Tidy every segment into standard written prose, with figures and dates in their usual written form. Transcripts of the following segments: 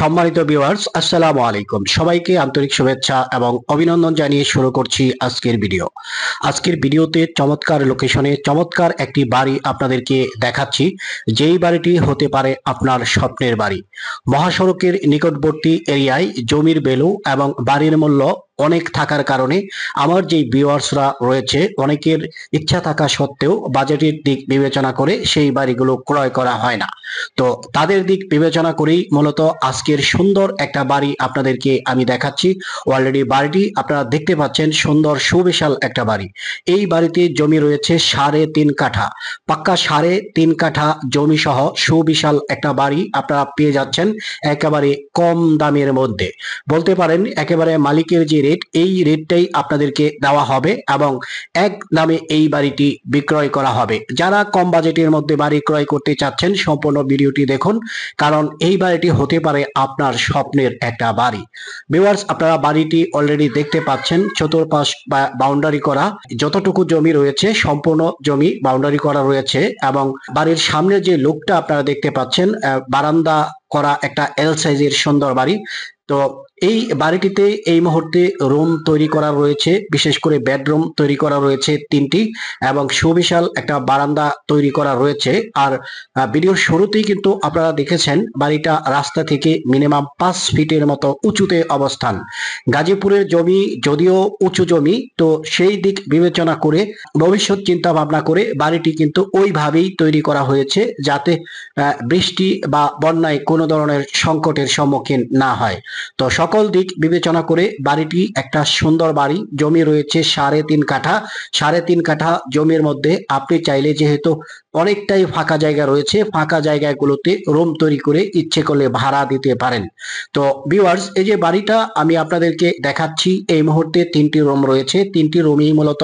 সম্মানিত ভিউয়ার্স, আসসালামু আলাইকুম। সবাইকে আন্তরিক শুভেচ্ছা এবং অভিনন্দন জানিয়ে শুরু করছি আজকের ভিডিও। আজকের ভিডিওতে চমৎকার লোকেশনে চমৎকার একটি বাড়ি আপনাদেরকে দেখাচ্ছি, যেই বাড়িটি হতে পারে আপনার স্বপ্নের বাড়ি। মহাসড়কের নিকটবর্তী এরিয়ায় জমির ভ্যালু এবং বাড়ির মূল্য অনেক থাকার কারণে আমার যে ভিউয়ার্সরা রয়েছে অনেকের ইচ্ছা থাকা সত্ত্বেও বাজেটের দিক বিবেচনা করে সেই বাড়িগুলো ক্রয় করা হয় না। তো তাদের দিক বিবেচনা করেই মূলত আজকের সুন্দর একটা বাড়ি আপনাদেরকে আমি দেখাচ্ছি। অলরেডি বাড়িটি আপনারা দেখতে পাচ্ছেন, সুন্দর সুবিশাল একটা বাড়ি। এই বাড়িতে জমি রয়েছে 3.5 কাঠা, পাক্কা 3.5 কাঠা জমি সহ সুবিশাল একটা বাড়ি আপনারা পেয়ে যাচ্ছেন একেবারে কম দামের মধ্যে। বলতে পারেন একেবারে মালিকের যে রেট, এই রেটটাই আপনাদেরকে দেওয়া হবে এবং এক দামে এই বাড়িটি বিক্রয় করা হবে। যারা কম বাজেটের মধ্যে বাড়ি ক্রয় করতে চাচ্ছেন সম্পূর্ণ ভিডিওটি দেখুন, কারণ এই বাড়িটি হতে পারে আপনার স্বপ্নের একটা বাড়ি। ভিউয়ার্স, আপনারা বাড়িটি অলরেডি দেখতে পাচ্ছেন, চতুর্পাশ বাউন্ডারি করা, যতটুকু জমি রয়েছে সম্পূর্ণ জমি বাউন্ডারি করা রয়েছে এবং বাড়ির সামনে যে লুকটা আপনারা দেখতে পাচ্ছেন, বারান্দা করা একটা এল সাইজের সুন্দর বাড়ি। তো এই বাড়িটিতে এই মুহূর্তে রুম তৈরি করা রয়েছে, বিশেষ করে বেডরুম তৈরি করা রয়েছে 3টি এবং সুবিশাল একটা বারান্দা তৈরি করা রয়েছে। আর ভিডিওর শুরুতেই কিন্তু আপনারা দেখেছেন বাড়িটা রাস্তা থেকে মিনিমাম 5 ফিটের মতো উঁচুতে অবস্থান। গাজীপুরের জমি যদিও উঁচু জমি, তো সেই দিক বিবেচনা করে ভবিষ্যৎ চিন্তা ভাবনা করে বাড়িটি কিন্তু ওইভাবেই তৈরি করা হয়েছে যাতে বৃষ্টি বা বন্যায় কোনো ধরনের সংকটের সম্মুখীন না হয়। তো সকল দিক বিবেচনা করে বাড়িটি একটা সুন্দর বাড়ি। জমি রয়েছে 3.5 কাঠা। 3.5 কাঠা জমির মধ্যে আপনি চাইলে, যেহেতু অনেকটাই ফাঁকা জায়গা রয়েছে, ফাঁকা জায়গাগুলোতে রুম তৈরি করে ইচ্ছে করলে ভাড়া দিতে পারেন। তো ভিউয়ার্স, এই যে বাড়িটা আমি আপনাদেরকে দেখাচ্ছি, এই মুহূর্তে 3টি রুম রয়েছে। 3টি রুমই মূলত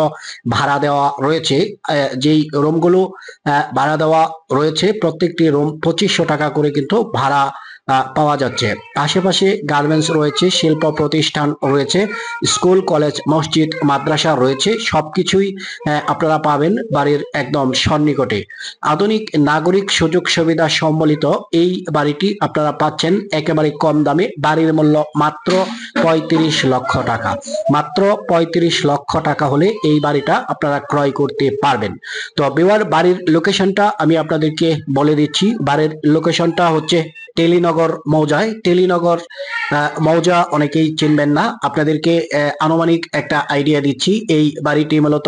ভাড়া দেওয়া রয়েছে। যেই রুমগুলো ভাড়া দেওয়া রয়েছে প্রত্যেকটি রুম 2500 টাকা করে কিন্তু ভাড়া পাওয়া যাচ্ছে। আশেপাশে গার্মেন্টস রয়েছে, শিল্প প্রতিষ্ঠান রয়েছে, স্কুল কলেজ মসজিদ মাদ্রাসা রয়েছে, সবকিছুই আপনারা পাবেন বাড়ির একদম সন্নিকটে। আধুনিক নাগরিক সুযোগ সুবিধা সম্বলিত এই বাড়িটি আপনারা পাচ্ছেন একেবারে কম দামে। বাড়ির মূল্য মাত্র 35 লক্ষ টাকা। মাত্র 35 লক্ষ টাকা হলে এই বাড়িটা আপনারা ক্রয় করতে পারবেন। তো বিওয়ার, বাড়ির লোকেশনটা আমি আপনাদেরকে বলে দিচ্ছি। বাড়ির লোকেশনটা হচ্ছে টেলিনগর মৌজায়। টেলিনগর মৌজা অনেকেই চিনবেন না, আপনাদেরকে আনুমানিক একটা আইডিয়া দিচ্ছি। এই বাড়িটি মূলত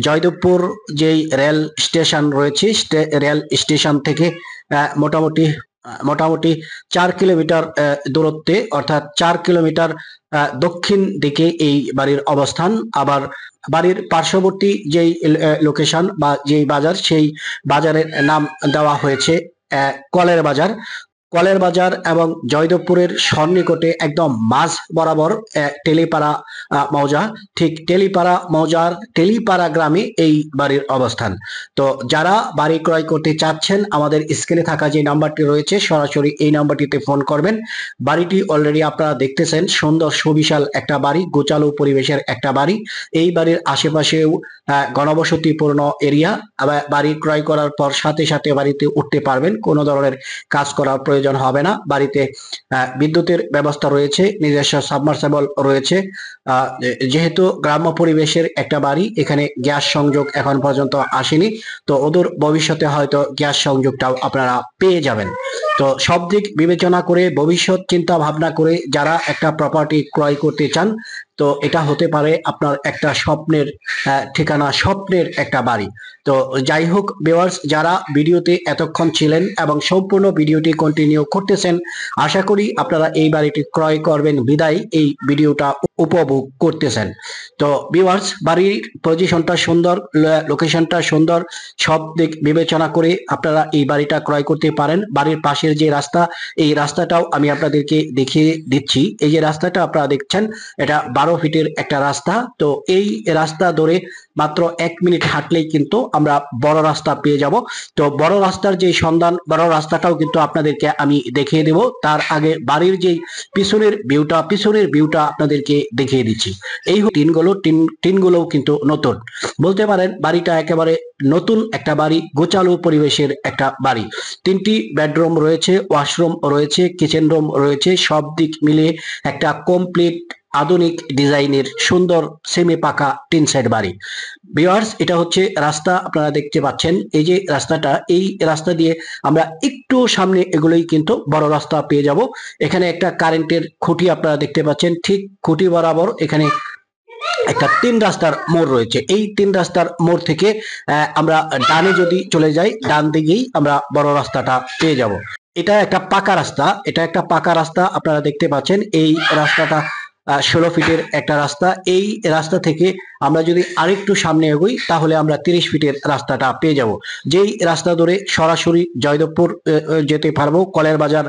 জয়দেবপুর যেই রেল স্টেশন রয়েছে, রেল স্টেশন থেকে মোটামুটি মোটামুটি 4 কিলোমিটার দূরত্বে, অর্থাৎ 4 কিলোমিটার দক্ষিণ দিকে এই বাড়ির অবস্থান। আবার বাড়ির পার্শ্ববর্তী যেই লোকেশন বা যেই বাজার, সেই বাজারের নাম দেওয়া হয়েছে কলের বাজার। কলের বাজার এবং জয়দেবপুরের সন্নিকটে একদম মাঝ বরাবর টেলিপাড়া মৌজা। ঠিক টেলিপাড়া মৌজার টেলিপাড়া গ্রামে এই বাড়ির অবস্থান। তো যারা বাড়ি ক্রয় করতে চাচ্ছেন, আমাদের স্ক্রিনে থাকা যে নাম্বারটি রয়েছে সরাসরি এই নাম্বারটিতে ফোন করবেন। বাড়িটি অলরেডি আপনারা দেখতেছেন, সুন্দর সুবিশাল একটা বাড়ি, গোছালো পরিবেশের একটা বাড়ি। এই বাড়ির আশেপাশেও ঘনবসতিপূর্ণ এরিয়া। বাড়ি ক্রয় করার পর সাথে সাথে বাড়িতে উঠতে পারবেন, কোনো ধরনের কাজ করার প্রয়োজন হবে না। বাড়িতে বিদ্যুতের ব্যবস্থা রয়েছে, নিজস্ব সাবমার্সিবল রয়েছে। যেহেতু গ্রাম্য পরিবেশের একটা বাড়ি, এখানে গ্যাস সংযোগ এখন পর্যন্ত আসেনি, তো ওদের ভবিষ্যতে হয়তো গ্যাস সংযোগটাও আপনারা পেয়ে যাবেন। তো সব দিক বিবেচনা করে ভবিষ্যৎ চিন্তা ভাবনা করে যারা একটা প্রপার্টি ক্রয় করতে চান, তো এটা হতে পারে আপনার একটা স্বপ্নের ঠিকানা, স্বপ্নের একটা বাড়ি। তো যাই হোক ভিউয়ার্স, যারা ভিডিওতে এতক্ষণ ছিলেন এবং সম্পূর্ণ ভিডিওটি কন্টিনিউ করতেছেন, আশা করি আপনারা এই বাড়িটি ক্রয় করবেন বিদায় এই ভিডিওটা উপভোগ করতেছেন। তো ভিউয়ার্স, বাড়ির পজিশনটা সুন্দর, লোকেশনটা সুন্দর, সব দিক বিবেচনা করে আপনারা এই বাড়িটা ক্রয় করতে পারেন। বাড়ির পাশের যে রাস্তা, এই রাস্তাটাও আমি আপনাদেরকে দেখিয়ে দিচ্ছি। এই যে রাস্তাটা আপনারা দেখছেন, এটা 12 ফিটের একটা রাস্তা। তো এই রাস্তা ধরে মাত্র 1 মিনিট হাঁটলেই কিন্তু আমরা বড় রাস্তা পেয়ে যাব। তো বড় রাস্তার যে সন্ধান, বড় রাস্তাটাও কিন্তু আপনাদেরকে আমি দেখিয়ে দেব। তার আগে বাড়ির যে পিছনের ভিউটা আপনাদেরকে দেখিয়ে দিচ্ছি। এই টিনগুলোও কিন্তু নতুন, বলতে পারেন বাড়িটা একেবারে নতুন একটা বাড়ি, গোছালো পরিবেশের একটা বাড়ি। 3টি বেডরুম রয়েছে, ওয়াশরুম রয়েছে, কিচেন রুম রয়েছে, সব দিক মিলিয়ে একটা কমপ্লিট আধুনিক ডিজাইনের সুন্দর সেমি পাকা টিন সাইড বাড়ি। ভিউয়ার্স, এটা হচ্ছে রাস্তা, আপনারা দেখতে পাচ্ছেন এই যে রাস্তাটা, এই রাস্তা দিয়ে আমরা একটু সামনে এগুলোই কিন্তু বড় রাস্তা পেয়ে যাব। এখানে একটা কারেন্টের খুঁটি আপনারা দেখতে পাচ্ছেন, ঠিক খুঁটি বরাবর এখানে একটা 3 রাস্তার মোড় রয়েছে। এই 3 রাস্তার মোড় থেকে আমরা ডানে যদি চলে যাই, ডান দিকেই আমরা বড় রাস্তাটা পেয়ে যাব। এটা একটা পাকা রাস্তা, আপনারা দেখতে পাচ্ছেন। এই রাস্তাটা 16 ফিটের একটা রাস্তা। এই রাস্তা থেকে আমরা যদি আরেকটু সামনে এগোই তাহলে আমরা 30 ফিটের রাস্তাটা পেয়ে যাব। যেই রাস্তা ধরে সরাসরি জয়দেবপুর যেতে পারবো, কলের বাজার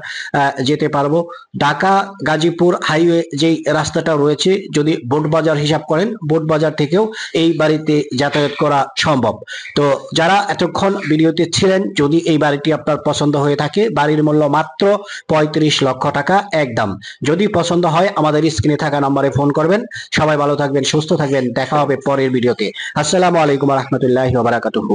যেতে পারবো। ঢাকা গাজীপুর হাইওয়ে যেই রাস্তাটা রয়েছে, যদি বোট বাজার হিসাব করেন, বোট বাজার থেকেও এই বাড়িতে যাতায়াত করা সম্ভব। তো যারা এতক্ষণ ভিডিওতে ছিলেন, যদি এই বাড়িটি আপনার পছন্দ হয়ে থাকে, বাড়ির মূল্য মাত্র 35 লক্ষ টাকা একদম। যদি পছন্দ হয় আমাদের স্ক্রিনে থাকা নম্বরে ফোন করবেন। সবাই ভালো থাকবেন, সুস্থ থাকবেন, দেখা হবে পরের ভিডিওতে। আসসালামু আলাইকুম ওয়া রাহমাতুল্লাহি ওয়া বারাকাতুহু।